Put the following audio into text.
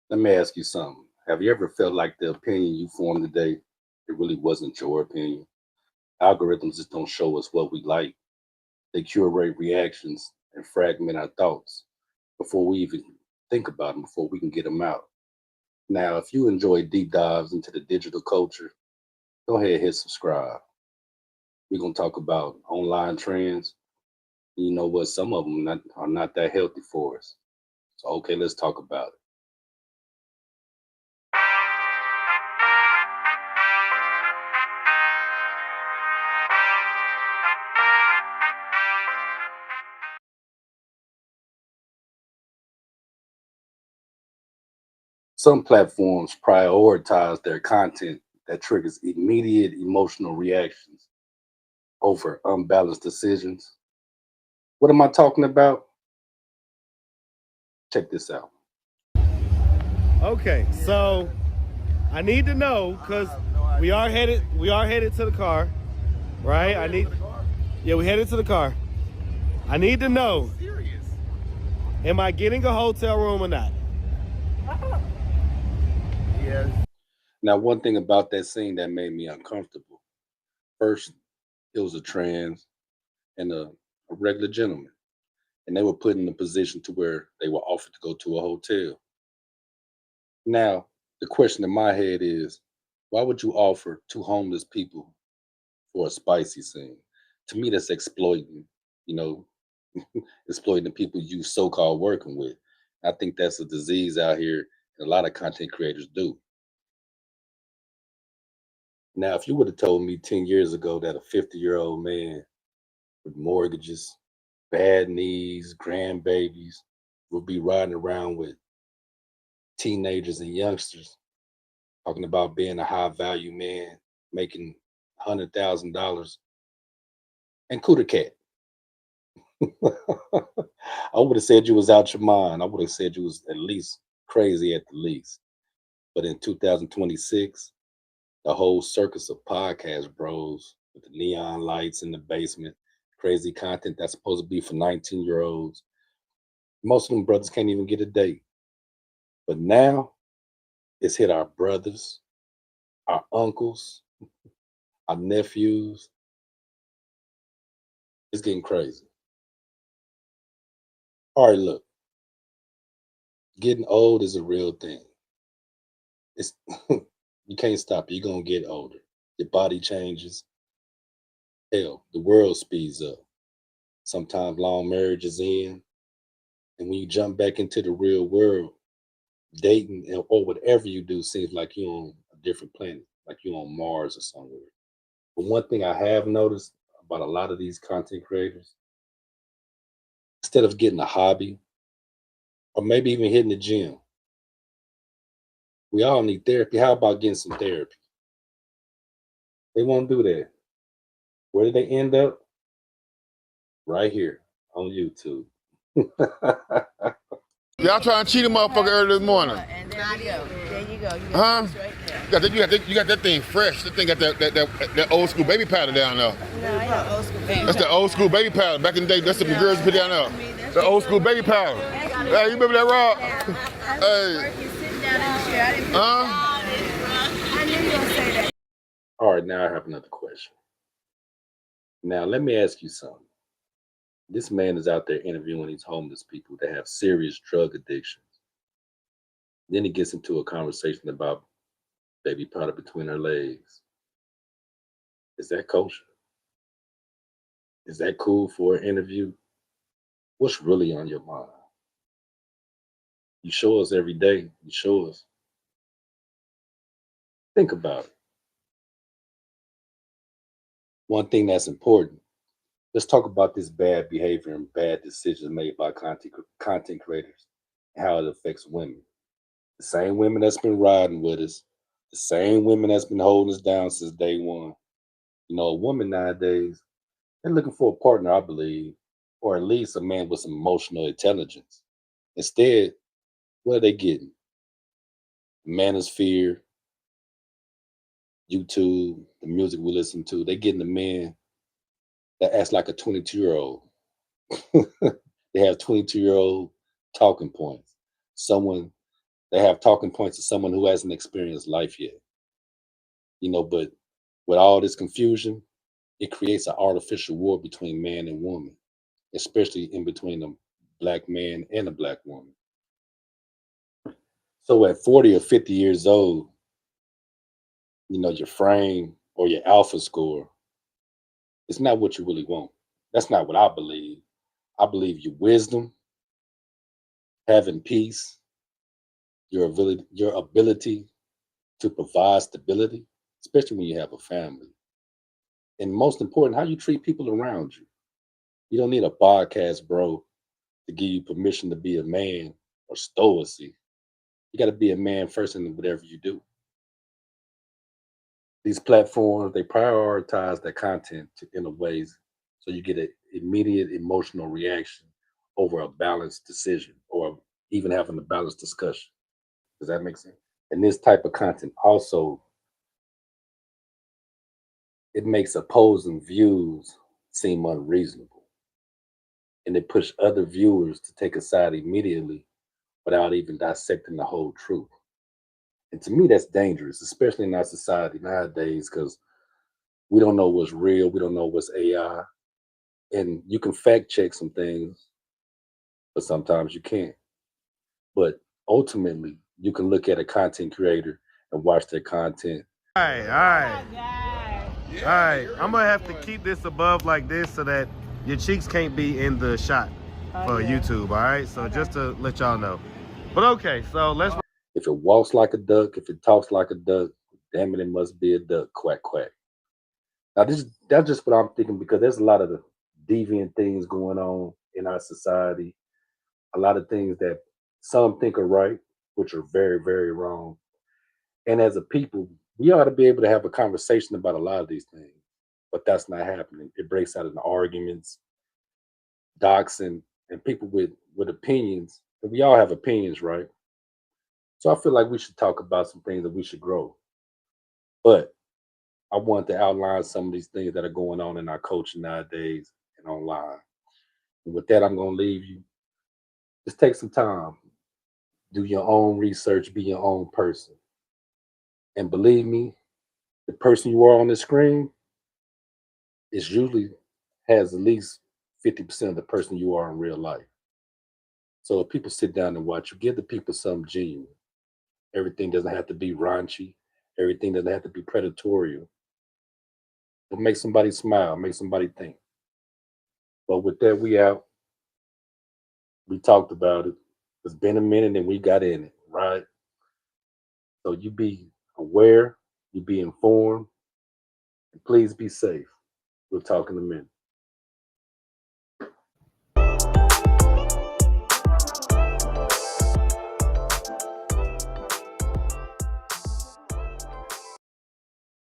Let me ask you something. Have you ever felt like the opinion you formed today, it really wasn't your opinion? Algorithms just don't show us what we like. They curate reactions and fragment our thoughts before we even think about them, before we can get them out. Now, if you enjoy deep dives into the digital culture, go ahead and hit subscribe. We're going to talk about online trends. You know what? Some of them are not that healthy for us. So, okay, let's talk about it. Some platforms prioritize their content that triggers immediate emotional reactions over unbalanced decisions. What am I talking about? Check this out. Okay, so I need to know because we are headed to the car, right? Yeah, we headed to the car. I need to know, am I getting a hotel room or not? Now, one thing about that scene that made me uncomfortable. First, it was a trans and a regular gentleman, and they were put in a position to where they were offered to go to a hotel. Now, the question in my head is, why would you offer two homeless people for a spicy scene? To me, that's exploiting, you know, exploiting the people you so-called working with. I think that's a disease out here, and a lot of content creators do. Now, if you would have told me 10 years ago that a 50-year-old man with mortgages, bad knees, grandbabies would be riding around with teenagers and youngsters talking about being a high value man, making $100,000 and cooter cat. I would have said you was out your mind. I would have said you was at least crazy at the least. But in 2026, the whole circus of podcast bros with the neon lights in the basement, crazy content that's supposed to be for 19-year-olds. Most of them brothers can't even get a date. But now it's hit our brothers, our uncles, our nephews. It's getting crazy. All right, look, getting old is a real thing. It's you can't stop it. You're gonna get older. Your body changes. Hell, the world speeds up. Sometimes long marriages end, and when you jump back into the real world, dating or whatever you do seems like you're on a different planet, like you're on Mars or somewhere. But one thing I have noticed about a lot of these content creators, instead of getting a hobby or maybe even hitting the gym, we all need therapy. How about getting some therapy? They won't do that. Where did they end up? Right here on YouTube. Y'all trying to cheat a motherfucker early this morning. And there you go. There you go. You Huh? got this right there. You got that thing fresh. That thing got that old school baby powder down there. No, I got old school baby. That's the old school baby powder. Back in the day, that's what the girls put down there. The old school baby powder. Hey, you remember that, Rob? Hey. You sit down in the chair. I didn't Huh? I knew you were gonna say that. All right, now I have another question. Now, let me ask you something. This man is out there interviewing these homeless people that have serious drug addictions. Then he gets into a conversation about baby powder between her legs. Is that kosher? Is that cool for an interview? What's really on your mind? You show us every day. You show us. Think about it. One thing that's important. Let's talk about this bad behavior and bad decisions made by content creators and how it affects women. The same women that's been riding with us, the same women that's been holding us down since day one. You know, a woman nowadays, they're looking for a partner, I believe, or at least a man with some emotional intelligence. Instead, what are they getting? Manosphere, YouTube, the music we listen to. They getting the man that acts like a 22-year-old. They have 22-year-old talking points. Someone They have talking points to someone who hasn't experienced life yet. But with all this confusion, it creates an artificial war between man and woman, especially in between a black man and a black woman. So at 40 or 50 years old, your frame or your alpha score is not what you really want. That's not what I believe. I believe your wisdom, having peace, your ability to provide stability, especially when you have a family. And most important, how you treat people around you. You don't need a podcast, bro, to give you permission to be a man or stoicy. You got to be a man first in whatever you do. These platforms, they prioritize their content in a ways so you get an immediate emotional reaction over a balanced decision or even having a balanced discussion. Does that make sense? And this type of content also, it makes opposing views seem unreasonable. And it pushes other viewers to take a side immediately without even dissecting the whole truth. And to me, that's dangerous, especially in our society nowadays, because we don't know what's real, we don't know what's AI. And you can fact check some things, but sometimes you can't. But ultimately, you can look at a content creator and watch their content. All right. All right, I'm gonna have to keep this above like this so that your cheeks can't be in the shot for YouTube, all right? So just to let y'all know. But okay, so let's. If it walks like a duck, if it talks like a duck, damn it must be a duck. Quack, quack. Now, that's just what I'm thinking, because there's a lot of the deviant things going on in our society. A lot of things that some think are right, which are very, very wrong. And as a people, we ought to be able to have a conversation about a lot of these things, but that's not happening. It breaks out into arguments, doxing, and people with opinions. And we all have opinions, right? So I feel like we should talk about some things that we should grow. But I want to outline some of these things that are going on in our culture nowadays and online. And with that, I'm going to leave you. Just take some time, do your own research, be your own person. And believe me, the person you are on the screen is usually has at least 50% of the person you are in real life. So if people sit down and watch you, give the people something genuine. Everything doesn't have to be raunchy. Everything doesn't have to be predatorial. But make somebody smile, make somebody think. But with that, we out. We talked about it. It's been a minute and we got in it, right? So you be aware, you be informed, and please be safe. We'll talk in a minute.